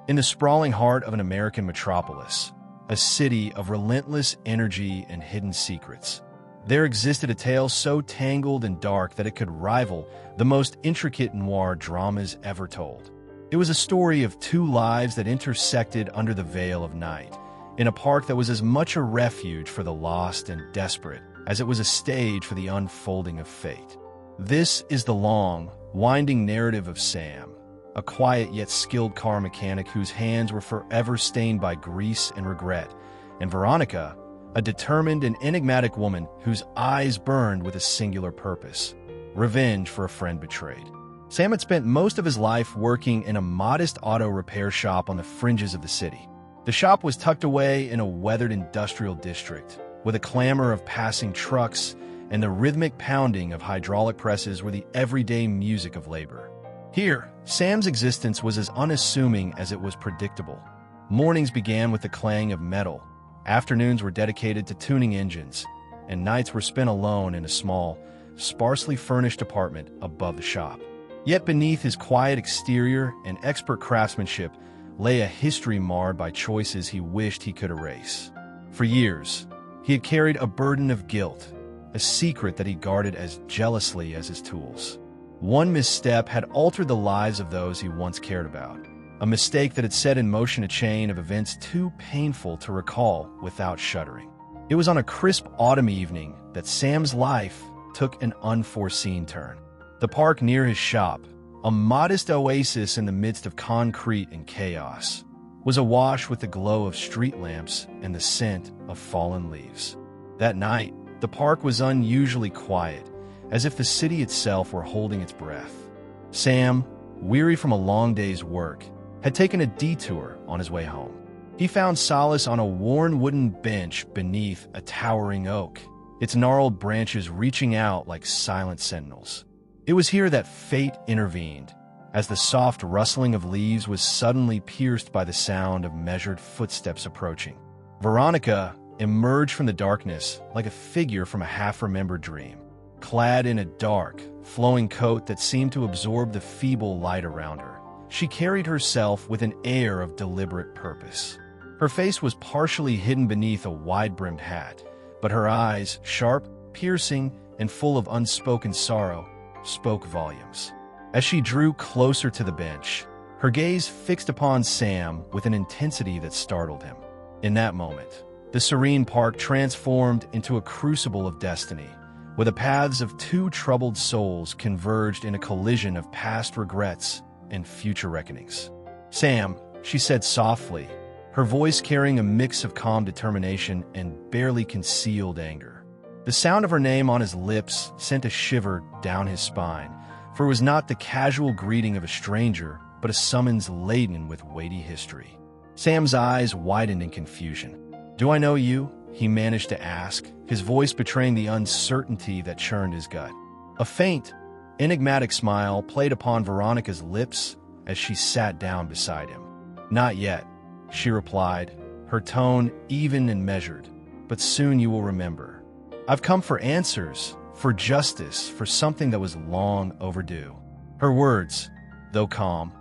In the sprawling heart of an American metropolis, a city of relentless energy and hidden secrets, there existed a tale so tangled and dark that it could rival the most intricate noir dramas ever told. It was a story of two lives that intersected under the veil of night, in a park that was as much a refuge for the lost and desperate as it was a stage for the unfolding of fate. This is the long, winding narrative of Sam, a quiet yet skilled car mechanic whose hands were forever stained by grease and regret, and Veronica, a determined and enigmatic woman whose eyes burned with a singular purpose: revenge for a friend betrayed. Sam had spent most of his life working in a modest auto repair shop on the fringes of the city. The shop was tucked away in a weathered industrial district, with a clamor of passing trucks and the rhythmic pounding of hydraulic presses were the everyday music of labor. Here, Sam's existence was as unassuming as it was predictable. Mornings began with the clang of metal, afternoons were dedicated to tuning engines, and nights were spent alone in a small, sparsely furnished apartment above the shop. Yet beneath his quiet exterior and expert craftsmanship lay a history marred by choices he wished he could erase. For years, he had carried a burden of guilt, a secret that he guarded as jealously as his tools. One misstep had altered the lives of those he once cared about, a mistake that had set in motion a chain of events too painful to recall without shuddering. It was on a crisp autumn evening that Sam's life took an unforeseen turn. The park near his shop, a modest oasis in the midst of concrete and chaos, was awash with the glow of street lamps and the scent of fallen leaves. That night, the park was unusually quiet, as if the city itself were holding its breath. Sam, weary from a long day's work, had taken a detour on his way home. He found solace on a worn wooden bench beneath a towering oak, its gnarled branches reaching out like silent sentinels. It was here that fate intervened, as the soft rustling of leaves was suddenly pierced by the sound of measured footsteps approaching. Veronica emerged from the darkness like a figure from a half-remembered dream, clad in a dark, flowing coat that seemed to absorb the feeble light around her. She carried herself with an air of deliberate purpose. Her face was partially hidden beneath a wide-brimmed hat, but her eyes, sharp, piercing, and full of unspoken sorrow, spoke volumes. As she drew closer to the bench, her gaze fixed upon Sam with an intensity that startled him. In that moment, the serene park transformed into a crucible of destiny, where the paths of two troubled souls converged in a collision of past regrets and future reckonings. "Sam," she said softly, her voice carrying a mix of calm determination and barely concealed anger. The sound of her name on his lips sent a shiver down his spine, for it was not the casual greeting of a stranger, but a summons laden with weighty history. Sam's eyes widened in confusion. "Do I know you?" he managed to ask, his voice betraying the uncertainty that churned his gut. A faint, enigmatic smile played upon Veronica's lips as she sat down beside him. "Not yet," she replied, her tone even and measured, "but soon you will remember. I've come for answers, for justice, for something that was long overdue." Her words, though calm,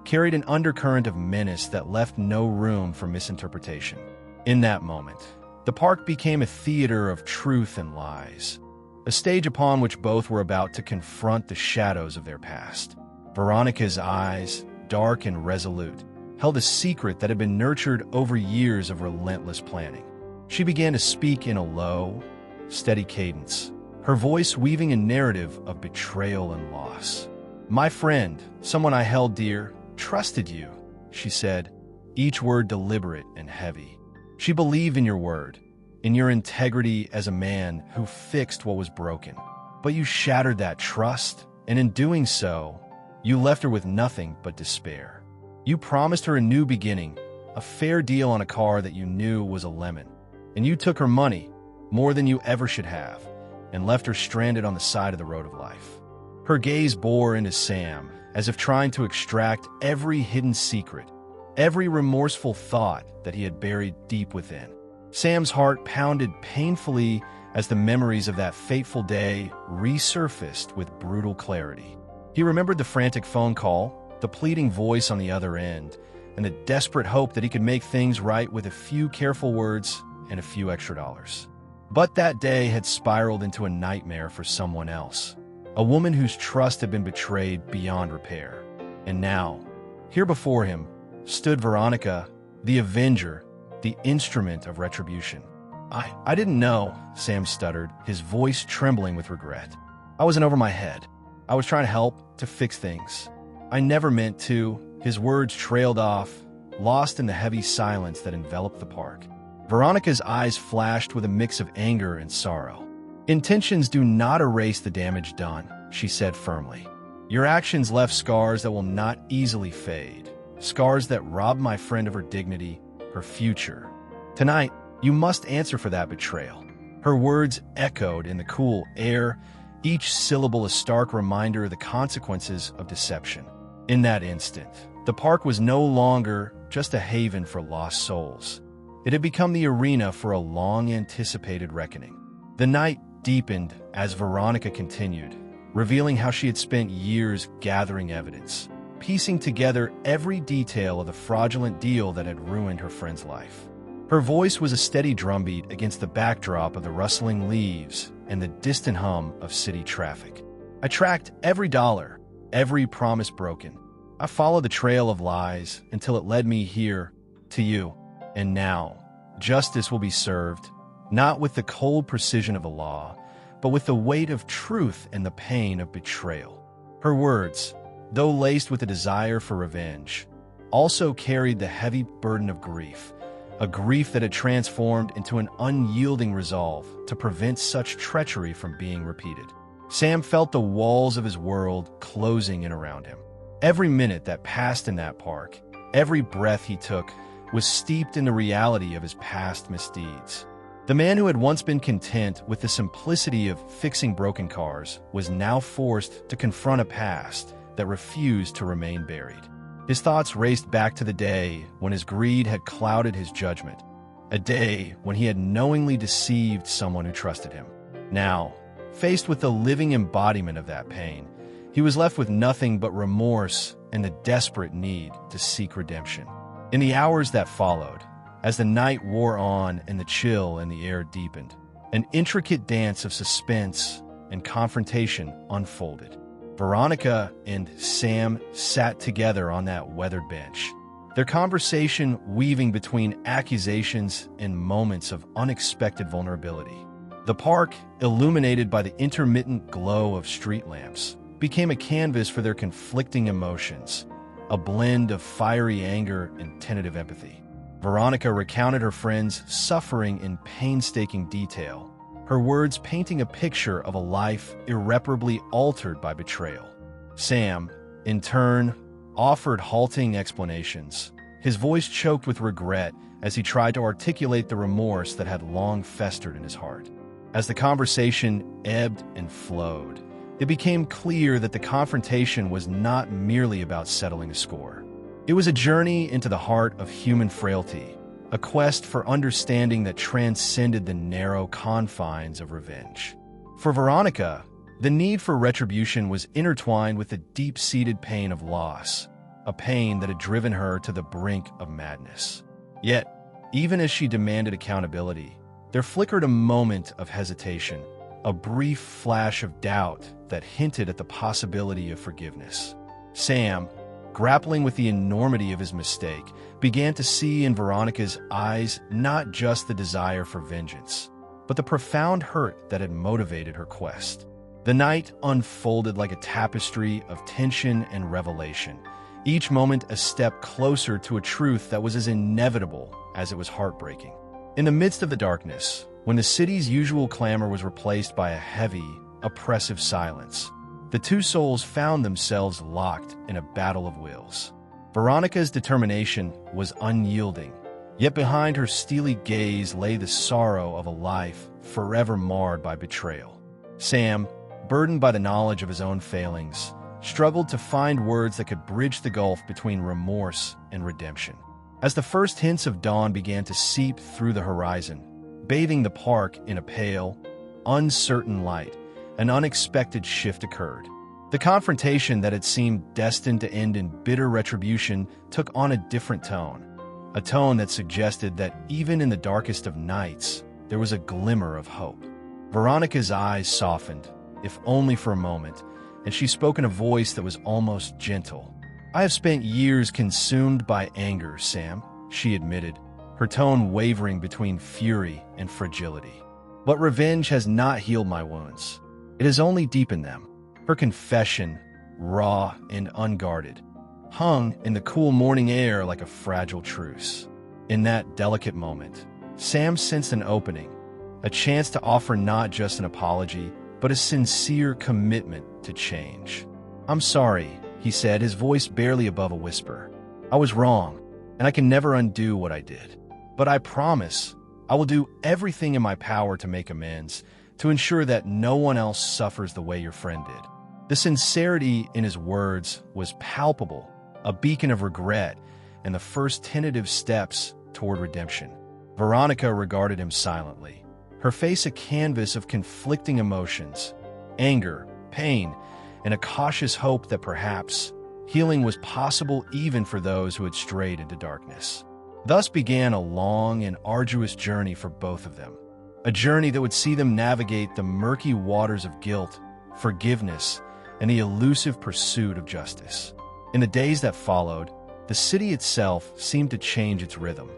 carried an undercurrent of menace that left no room for misinterpretation. In that moment, the park became a theater of truth and lies, a stage upon which both were about to confront the shadows of their past. Veronica's eyes, dark and resolute, held a secret that had been nurtured over years of relentless planning. She began to speak in a low, steady cadence, her voice weaving a narrative of betrayal and loss. "My friend, someone I held dear, trusted you," she said, each word deliberate and heavy. "She believed in your word, in your integrity as a man who fixed what was broken. But you shattered that trust, and in doing so, you left her with nothing but despair. You promised her a new beginning, a fair deal on a car that you knew was a lemon, and you took her money, more than you ever should have, and left her stranded on the side of the road of life." Her gaze bore into Sam, as if trying to extract every hidden secret, every remorseful thought that he had buried deep within. Sam's heart pounded painfully as the memories of that fateful day resurfaced with brutal clarity. He remembered the frantic phone call, the pleading voice on the other end, and the desperate hope that he could make things right with a few careful words and a few extra dollars. But that day had spiraled into a nightmare for someone else, a woman whose trust had been betrayed beyond repair. And now, here before him, stood Veronica, the avenger, the instrument of retribution. I didn't know, Sam stuttered, his voice trembling with regret. I wasn't over my head. I was trying to help, to fix things. I never meant to. His words trailed off, lost in the heavy silence that enveloped the park. Veronica's eyes flashed with a mix of anger and sorrow. Intentions do not erase the damage done, she said firmly. Your actions left scars that will not easily fade, scars that robbed my friend of her dignity, her future. Tonight, you must answer for that betrayal. Her words echoed in the cool air, each syllable a stark reminder of the consequences of deception. In that instant, the park was no longer just a haven for lost souls. It had become the arena for a long-anticipated reckoning. The night deepened as Veronica continued, revealing how she had spent years gathering evidence, piecing together every detail of the fraudulent deal that had ruined her friend's life. Her voice was a steady drumbeat against the backdrop of the rustling leaves and the distant hum of city traffic. I tracked every dollar, every promise broken. I followed the trail of lies until it led me here, to you. And now, justice will be served, not with the cold precision of the law, but with the weight of truth and the pain of betrayal. Her words, though laced with a desire for revenge, also carried the heavy burden of grief, a grief that had transformed into an unyielding resolve to prevent such treachery from being repeated. Sam felt the walls of his world closing in around him. Every minute that passed in that park, every breath he took, was steeped in the reality of his past misdeeds. The man who had once been content with the simplicity of fixing broken cars was now forced to confront a past that refused to remain buried. His thoughts raced back to the day when his greed had clouded his judgment, a day when he had knowingly deceived someone who trusted him. Now, faced with the living embodiment of that pain, he was left with nothing but remorse and the desperate need to seek redemption. In the hours that followed, as the night wore on and the chill in the air deepened, an intricate dance of suspense and confrontation unfolded. Veronica and Sam sat together on that weathered bench, their conversation weaving between accusations and moments of unexpected vulnerability. The park, illuminated by the intermittent glow of street lamps, became a canvas for their conflicting emotions, a blend of fiery anger and tentative empathy. Veronica recounted her friend's suffering in painstaking detail, her words painting a picture of a life irreparably altered by betrayal. Sam, in turn, offered halting explanations, his voice choked with regret as he tried to articulate the remorse that had long festered in his heart. As the conversation ebbed and flowed, it became clear that the confrontation was not merely about settling a score. It was a journey into the heart of human frailty, a quest for understanding that transcended the narrow confines of revenge. For Veronica, the need for retribution was intertwined with the deep-seated pain of loss, a pain that had driven her to the brink of madness. Yet, even as she demanded accountability, there flickered a moment of hesitation, a brief flash of doubt that hinted at the possibility of forgiveness. Sam, grappling with the enormity of his mistake, began to see in Veronica's eyes not just the desire for vengeance, but the profound hurt that had motivated her quest. The night unfolded like a tapestry of tension and revelation, each moment a step closer to a truth that was as inevitable as it was heartbreaking. In the midst of the darkness, when the city's usual clamor was replaced by a heavy, oppressive silence, the two souls found themselves locked in a battle of wills. Veronica's determination was unyielding, yet behind her steely gaze lay the sorrow of a life forever marred by betrayal. Sam, burdened by the knowledge of his own failings, struggled to find words that could bridge the gulf between remorse and redemption. As the first hints of dawn began to seep through the horizon, bathing the park in a pale, uncertain light, an unexpected shift occurred. The confrontation that had seemed destined to end in bitter retribution took on a different tone, a tone that suggested that even in the darkest of nights, there was a glimmer of hope. Veronica's eyes softened, if only for a moment, and she spoke in a voice that was almost gentle. "I have spent years consumed by anger, Sam," she admitted, her tone wavering between fury and fragility. "But revenge has not healed my wounds. It has only deepened them." Her confession, raw and unguarded, hung in the cool morning air like a fragile truce. In that delicate moment, Sam sensed an opening, a chance to offer not just an apology, but a sincere commitment to change. "I'm sorry," he said, his voice barely above a whisper. "I was wrong, and I can never undo what I did. But I promise I will do everything in my power to make amends, to ensure that no one else suffers the way your friend did." The sincerity in his words was palpable, a beacon of regret and the first tentative steps toward redemption. Veronica regarded him silently, her face a canvas of conflicting emotions, anger, pain, and a cautious hope that perhaps healing was possible even for those who had strayed into darkness. Thus began a long and arduous journey for both of them, a journey that would see them navigate the murky waters of guilt, forgiveness, and the elusive pursuit of justice. In the days that followed, the city itself seemed to change its rhythm.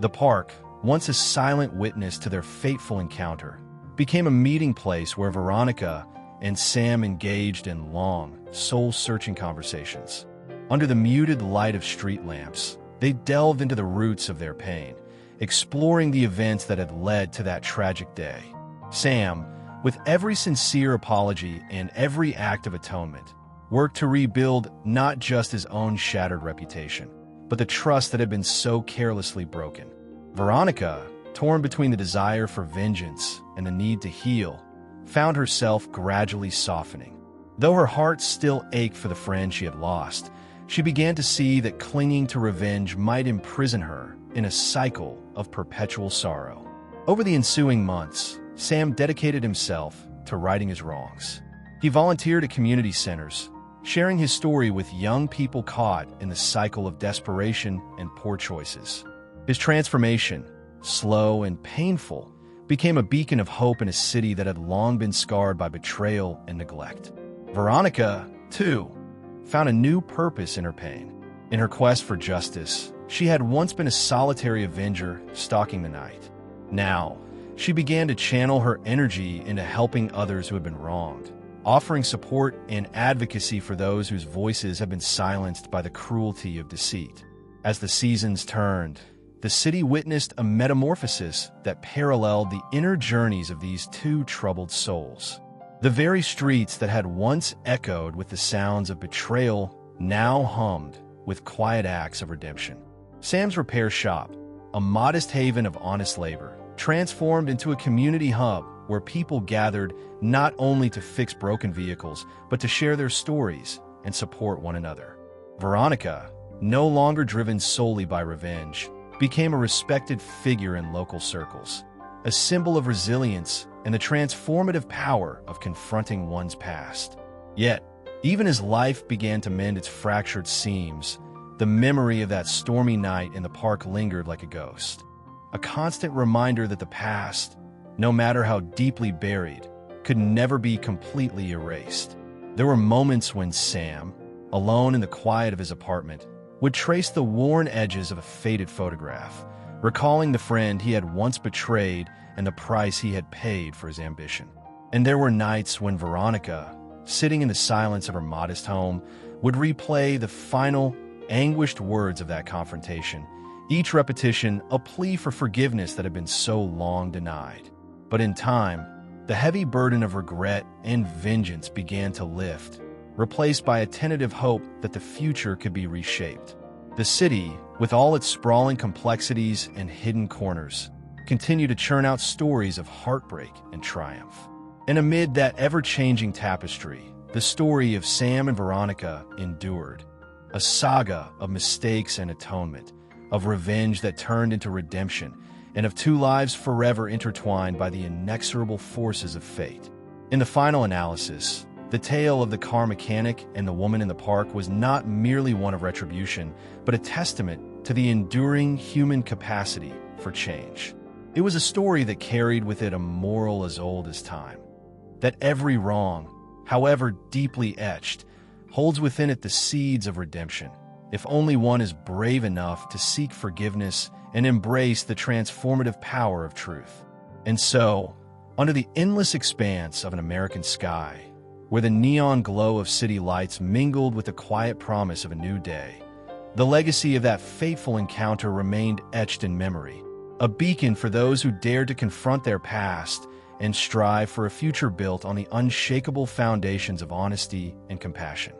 The park, once a silent witness to their fateful encounter, became a meeting place where Veronica and Sam engaged in long, soul-searching conversations. Under the muted light of street lamps, they delved into the roots of their pain, exploring the events that had led to that tragic day. Sam, with every sincere apology and every act of atonement, worked to rebuild not just his own shattered reputation, but the trust that had been so carelessly broken. Veronica, torn between the desire for vengeance and the need to heal, found herself gradually softening. Though her heart still ached for the friend she had lost, she began to see that clinging to revenge might imprison her in a cycle of perpetual sorrow. Over the ensuing months, Sam dedicated himself to righting his wrongs. He volunteered at community centers, sharing his story with young people caught in the cycle of desperation and poor choices. His transformation, slow and painful, became a beacon of hope in a city that had long been scarred by betrayal and neglect. Veronica, too, found a new purpose in her pain. In her quest for justice, she had once been a solitary avenger stalking the night. Now, she began to channel her energy into helping others who had been wronged, offering support and advocacy for those whose voices had been silenced by the cruelty of deceit. As the seasons turned, the city witnessed a metamorphosis that paralleled the inner journeys of these two troubled souls. The very streets that had once echoed with the sounds of betrayal now hummed with quiet acts of redemption. Sam's repair shop, a modest haven of honest labor, transformed into a community hub where people gathered not only to fix broken vehicles, but to share their stories and support one another. Veronica, no longer driven solely by revenge, became a respected figure in local circles, a symbol of resilience and the transformative power of confronting one's past. Yet, even as life began to mend its fractured seams, the memory of that stormy night in the park lingered like a ghost, a constant reminder that the past, no matter how deeply buried, could never be completely erased. There were moments when Sam, alone in the quiet of his apartment, would trace the worn edges of a faded photograph, recalling the friend he had once betrayed and the price he had paid for his ambition. And there were nights when Veronica, sitting in the silence of her modest home, would replay the final, anguished words of that confrontation, each repetition a plea for forgiveness that had been so long denied. But in time, the heavy burden of regret and vengeance began to lift, replaced by a tentative hope that the future could be reshaped. The city, with all its sprawling complexities and hidden corners, continued to churn out stories of heartbreak and triumph. And amid that ever-changing tapestry, the story of Sam and Veronica endured, a saga of mistakes and atonement, of revenge that turned into redemption, and of two lives forever intertwined by the inexorable forces of fate. In the final analysis, The tale of the car mechanic and the woman in the park was not merely one of retribution, but a testament to the enduring human capacity for change. It was a story that carried with it a moral as old as time, that every wrong, however deeply etched, holds within it the seeds of redemption, if only one is brave enough to seek forgiveness and embrace the transformative power of truth. And so, under the endless expanse of an American sky, where the neon glow of city lights mingled with the quiet promise of a new day, the legacy of that fateful encounter remained etched in memory, a beacon for those who dared to confront their past and strive for a future built on the unshakable foundations of honesty and compassion.